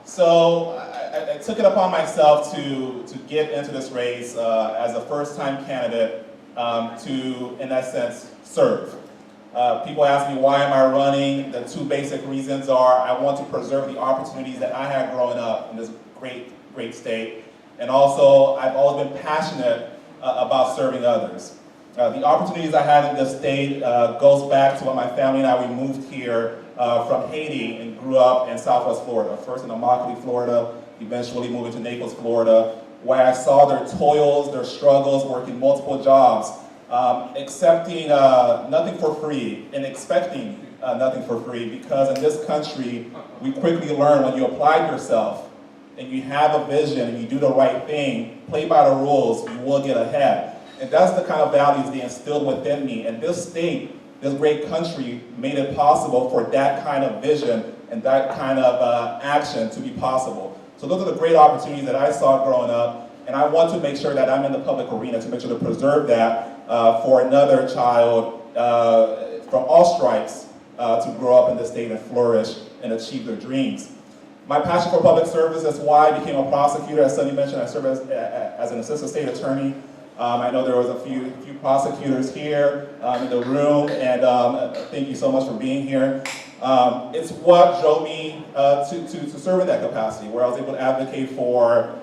So I took it upon myself to get into this race as a first-time candidate to, in essence, serve. People ask me, why am I running? The two basic reasons are, I want to preserve the opportunities that I had growing up in this great state. And also, I've always been passionate about serving others. The opportunities I had in this state goes back to when my family and I, we moved here from Haiti and grew up in Southwest Florida. First in Immokalee, Florida, eventually moving to Naples, Florida, where I saw their toils, their struggles, working multiple jobs, accepting nothing for free and expecting nothing for free, because in this country, we quickly learn when you apply yourself and you have a vision and you do the right thing, play by the rules, you will get ahead. And that's the kind of values they instilled within me. And this state, this great country, made it possible for that kind of vision and that kind of action to be possible. So those are the great opportunities that I saw growing up, and I want to make sure that I'm in the public arena to make sure to preserve that for another child from all stripes to grow up in this state and flourish and achieve their dreams. My passion for public service is why I became a prosecutor. As Sunny mentioned, I serve as an assistant state attorney. I know there was a few prosecutors here in the room, and thank you so much for being here. It's what drove me to serve in that capacity, where I was able to advocate for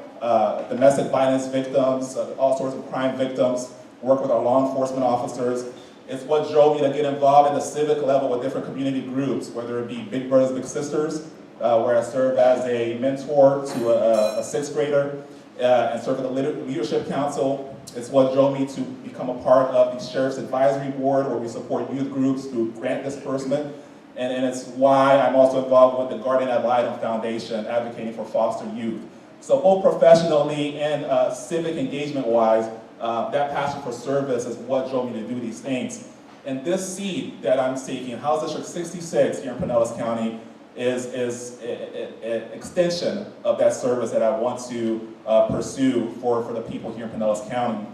domestic violence victims, all sorts of crime victims, work with our law enforcement officers. It's what drove me to get involved at the civic level with different community groups, whether it be Big Brothers Big Sisters, where I served as a mentor to a sixth grader, and served at the Leadership Council. It's what drove me to become a part of the Sheriff's Advisory Board, where we support youth groups through grant disbursement. And it's why I'm also involved with the Guardian Ad Litem Foundation, advocating for foster youth. So both professionally and civic engagement-wise, that passion for service is what drove me to do these things. And this seat that I'm seeking, House District 66 here in Pinellas County, is an extension of that service that I want to pursue for the people here in Pinellas County.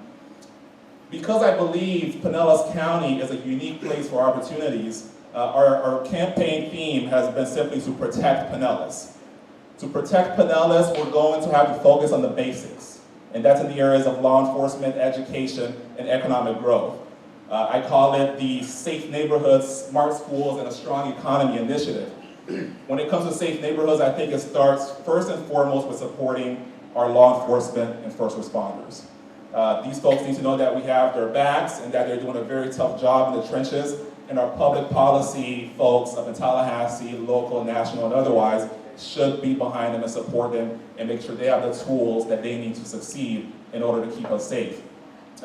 Because I believe Pinellas County is a unique place for opportunities, our campaign theme has been simply to protect Pinellas. To protect Pinellas, we're going to have to focus on the basics, and that's in the areas of law enforcement, education, and economic growth. I call it the Safe Neighborhoods, Smart Schools, and a Strong Economy initiative. When it comes to safe neighborhoods, I think it starts first and foremost with supporting our law enforcement and first responders. These folks need to know that we have their backs and that they're doing a very tough job in the trenches, and our public policy folks up in Tallahassee, local, national, and otherwise, should be behind them and support them and make sure they have the tools that they need to succeed in order to keep us safe.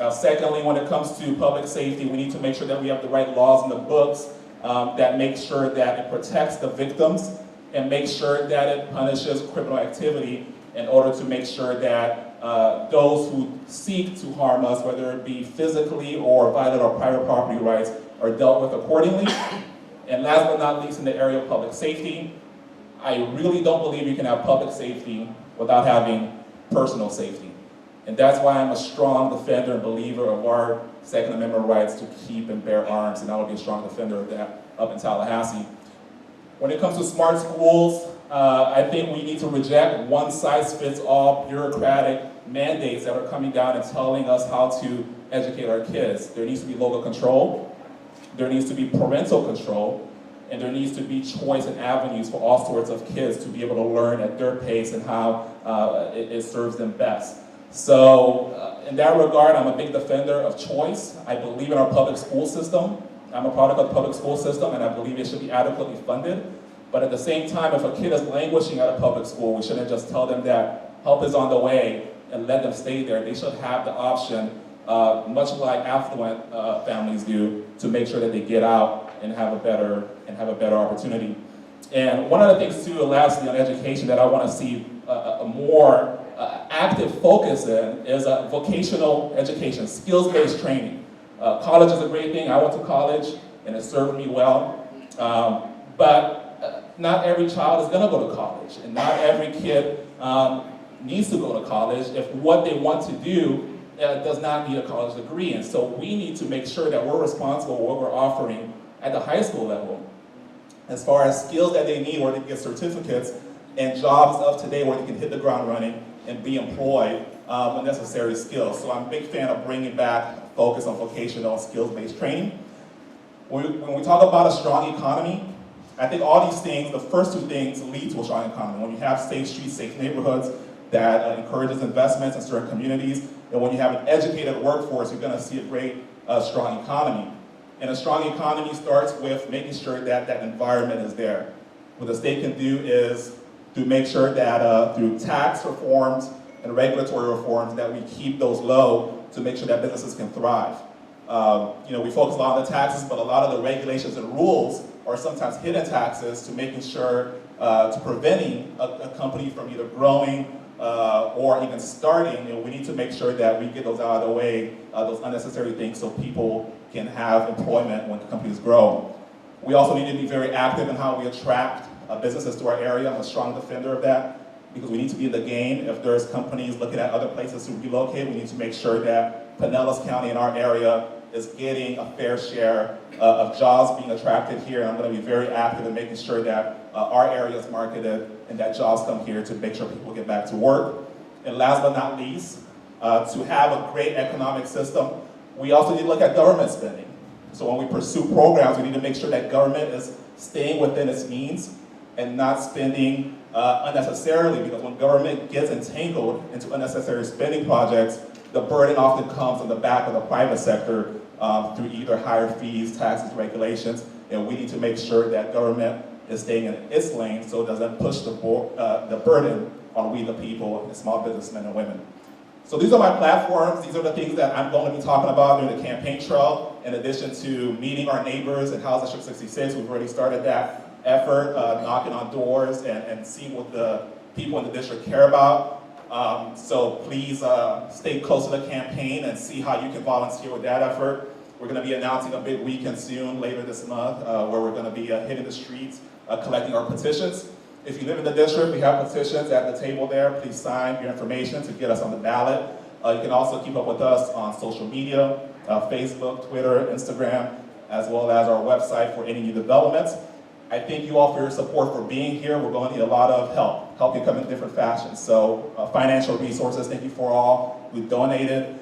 Secondly, when it comes to public safety, we need to make sure that we have the right laws in the books that make sure that it protects the victims and make sure that it punishes criminal activity in order to make sure that those who seek to harm us, whether it be physically or violate our private property rights, are dealt with accordingly. And last but not least, in the area of public safety, I really don't believe you can have public safety without having personal safety. And that's why I'm a strong defender and believer of our Second Amendment rights to keep and bear arms, and I will be a strong defender of that up in Tallahassee. When it comes to smart schools, I think we need to reject one-size-fits-all bureaucratic mandates that are coming down and telling us how to educate our kids. There needs to be local control, there needs to be parental control, and there needs to be choice and avenues for all sorts of kids to be able to learn at their pace and how it serves them best. So in that regard, I'm a big defender of choice. I believe in our public school system. I'm a product of the public school system, and I believe it should be adequately funded. But at the same time, if a kid is languishing at a public school, we shouldn't just tell them that help is on the way and let them stay there. They should have the option, much like affluent families do, to make sure that they get out and have a better opportunity. And one of the things too, lastly, on education that I want to see a more active focus in is vocational education, skills-based training. College is a great thing. I went to college and it served me well. But not every child is going to go to college, and not every kid needs to go to college if what they want to do does not need a college degree. And so we need to make sure that we're responsible for what we're offering at the high school level as far as skills that they need or to get certificates and jobs of today where they can hit the ground running and be employed with necessary skills. So I'm a big fan of bringing back focus on vocational and skills-based training. When we talk about a strong economy, I think all these things, the first two things lead to a strong economy. When you have safe streets, safe neighborhoods that encourages investments in certain communities, and when you have an educated workforce, you're going to see a great, strong economy. And a strong economy starts with making sure that that environment is there. What the state can do is to make sure that through tax reforms and regulatory reforms that we keep those low to make sure that businesses can thrive. We focus a lot on the taxes, but a lot of the regulations and rules are sometimes hidden taxes to making sure, to preventing a company from either growing or even starting. We need to make sure that we get those out of the way, those unnecessary things, so people can have employment when companies grow. We also need to be very active in how we attract businesses to our area. I'm a strong defender of that because we need to be in the game. If there's companies looking at other places to relocate, we need to make sure that Pinellas County in our area is getting a fair share of jobs being attracted here. And I'm going to be very active in making sure that our area is marketed and that jobs come here to make sure people get back to work. And last but not least, to have a great economic system, we also need to look at government spending. So when we pursue programs, we need to make sure that government is staying within its means and not spending unnecessarily, because when government gets entangled into unnecessary spending projects, the burden often comes on the back of the private sector through either higher fees, taxes, regulations, and we need to make sure that government is staying in its lane so it doesn't push the burden on we the people and small businessmen and women. So these are my platforms. These are the things that I'm going to be talking about during the campaign trail, in addition to meeting our neighbors in House District 66. We've already started that effort, knocking on doors and seeing what the people in the district care about. So please stay close to the campaign and see how you can volunteer with that effort. We're going to be announcing a big weekend soon, later this month, where we're going to be hitting the streets, collecting our petitions. If you live in the district, we have petitions at the table there. Please sign your information to get us on the ballot. You can also keep up with us on social media, Facebook, Twitter, Instagram, as well as our website for any new developments. I thank you all for your support for being here. We're going to need a lot of help. Help can come in different fashions. So financial resources, thank you for all who donated,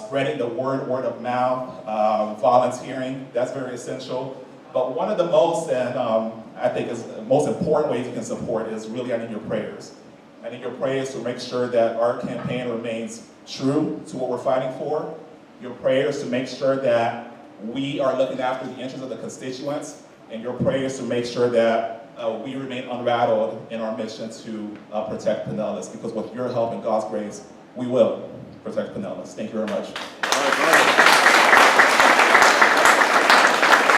spreading the word of mouth, volunteering, that's very essential. But one of the most, and I think is the most important ways you can support is really I need your prayers. I need your prayers to make sure that our campaign remains true to what we're fighting for. Your prayers to make sure that we are looking after the interests of the constituents, and your prayers to make sure that we remain unrattled in our mission to protect Pinellas, because with your help and God's grace, we will protect Pinellas. Thank you very much.